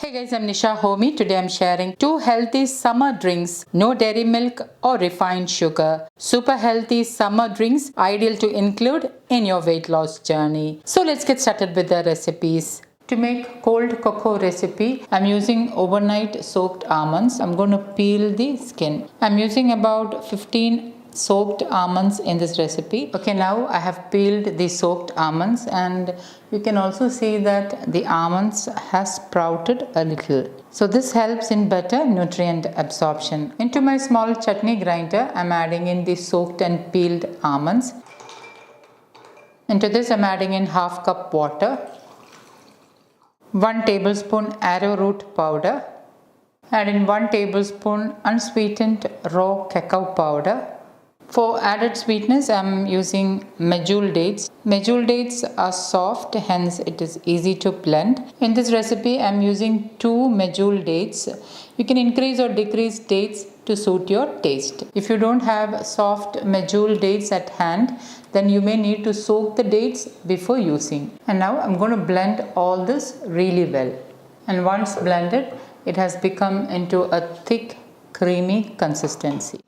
Hey guys, I'm Nisa Homey. Today I'm sharing 2 healthy summer drinks. No dairy milk or refined sugar. Super healthy summer drinks ideal to include in your weight loss journey. So let's get started with the recipes. To make cold cocoa recipe, I'm using overnight soaked almonds. I'm going to peel the skin. I'm using about 15 soaked almonds in this recipe. Okay, now I have peeled the soaked almonds and you can also see that the almonds has sprouted a little. So this helps in better nutrient absorption. Into my small chutney grinder, I'm adding in the soaked and peeled almonds. Into this I'm adding in half cup water, 1 tablespoon arrowroot powder, add in 1 tablespoon unsweetened raw cacao powder. For added sweetness, I am using medjool dates. Medjool dates are soft, hence it is easy to blend. In this recipe, I am using 2 medjool dates. You can increase or decrease dates to suit your taste. If you don't have soft medjool dates at hand, then you may need to soak the dates before using. And now I'm going to blend all this really well. And once blended, it has become into a thick, creamy consistency.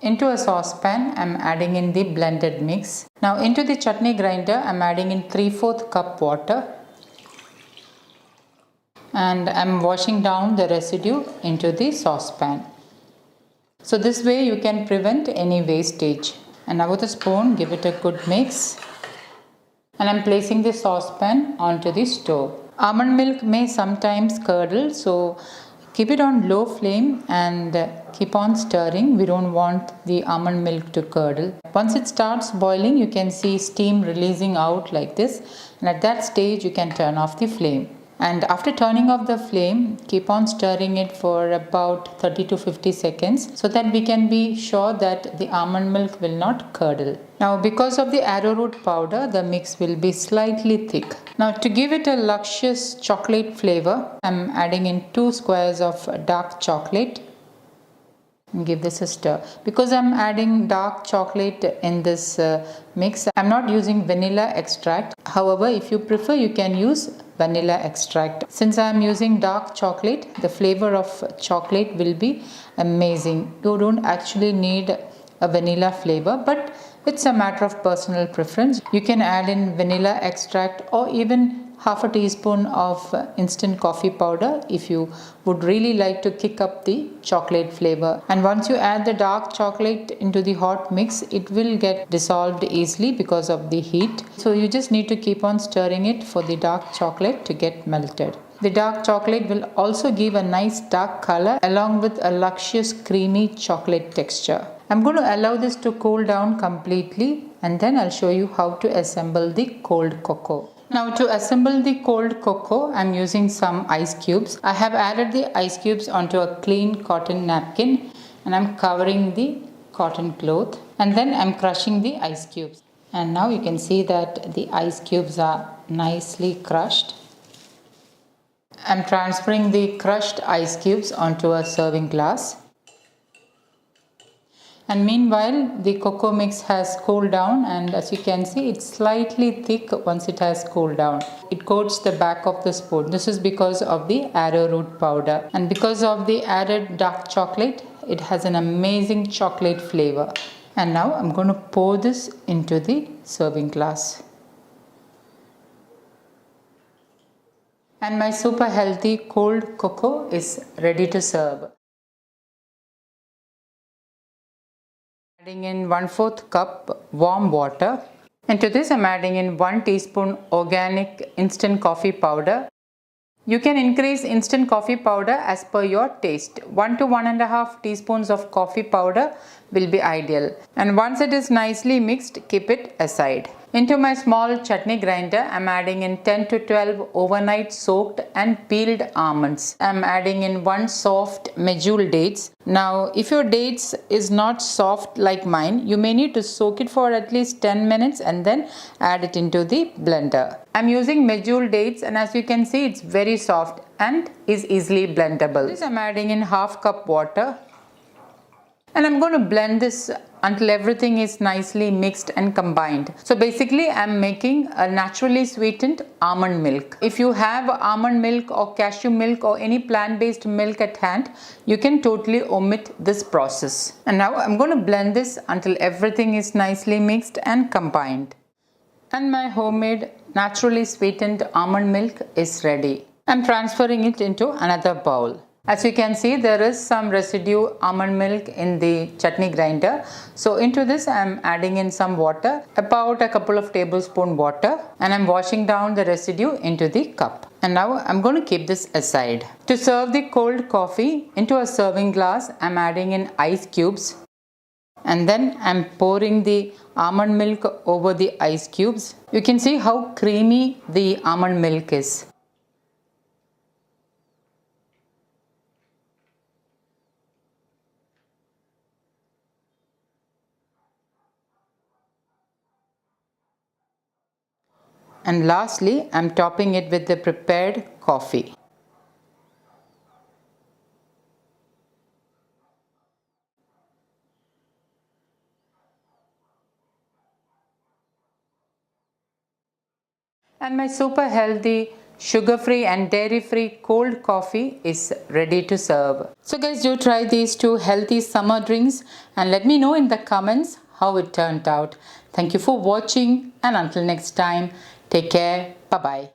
Into a saucepan, I am adding in the blended mix. Now into the chutney grinder, I am adding in 3/4 cup water. And I am washing down the residue into the saucepan. So this way you can prevent any wastage. And now with a spoon, give it a good mix. And I am placing the saucepan onto the stove. Almond milk may sometimes curdle, so keep it on low flame and keep on stirring. We don't want the almond milk to curdle. Once it starts boiling, you can see steam releasing out like this. And at that stage, you can turn off the flame. And after turning off the flame, keep on stirring it for about 30 to 50 seconds so that we can be sure that the almond milk will not curdle. Now, because of the arrowroot powder, the mix will be slightly thick. Now, to give it a luscious chocolate flavor, I'm adding in 2 squares of dark chocolate. And give this a stir. Because I'm adding dark chocolate in this mix, I'm not using vanilla extract. However, if you prefer, you can use vanilla extract. Since I'm using dark chocolate, the flavor of chocolate will be amazing. You don't actually need a vanilla flavor, but it's a matter of personal preference. You can add in vanilla extract or even half a teaspoon of instant coffee powder if you would really like to kick up the chocolate flavor. And once you add the dark chocolate into the hot mix, it will get dissolved easily because of the heat. So you just need to keep on stirring it for the dark chocolate to get melted. The dark chocolate will also give a nice dark color along with a luscious creamy chocolate texture. I'm going to allow this to cool down completely and then I'll show you how to assemble the cold cocoa. Now to assemble the cold cocoa, I'm using some ice cubes. I have added the ice cubes onto a clean cotton napkin and I'm covering the cotton cloth and then I'm crushing the ice cubes. And now you can see that the ice cubes are nicely crushed. I'm transferring the crushed ice cubes onto a serving glass. And meanwhile, the cocoa mix has cooled down and as you can see, it's slightly thick once it has cooled down. It coats the back of the spoon. This is because of the arrowroot powder. And because of the added dark chocolate, it has an amazing chocolate flavor. And now I'm going to pour this into the serving glass. And my super healthy cold cocoa is ready to serve. Adding in 1/4 cup warm water. Into this I'm adding in 1 teaspoon organic instant coffee powder. You can increase instant coffee powder as per your taste. 1 to 1.5 teaspoons of coffee powder will be ideal. And once it is nicely mixed, keep it aside. Into my small chutney grinder, I'm adding in 10 to 12 overnight soaked and peeled almonds. I'm adding in 1 soft medjool dates. Now, if your dates is not soft like mine, you may need to soak it for at least 10 minutes and then add it into the blender. I'm using medjool dates and as you can see, it's very soft and is easily blendable. This I'm adding in half cup water. And I'm going to blend this until everything is nicely mixed and combined. So basically I'm making a naturally sweetened almond milk. If you have almond milk or cashew milk or any plant-based milk at hand, you can totally omit this process. And now I'm going to blend this until everything is nicely mixed and combined. And my homemade naturally sweetened almond milk is ready. I'm transferring it into another bowl. As you can see, there is some residue almond milk in the chutney grinder. So into this I'm adding in some water, about a couple of tablespoons water, and I'm washing down the residue into the cup. And now I'm going to keep this aside. To serve the cold coffee into a serving glass, I'm adding in ice cubes. And then I'm pouring the almond milk over the ice cubes. You can see how creamy the almond milk is. And lastly, I'm topping it with the prepared coffee. And my super healthy, sugar-free and dairy-free cold coffee is ready to serve. So guys, do try these two healthy summer drinks and let me know in the comments how it turned out. Thank you for watching, and until next time, take care. Bye-bye.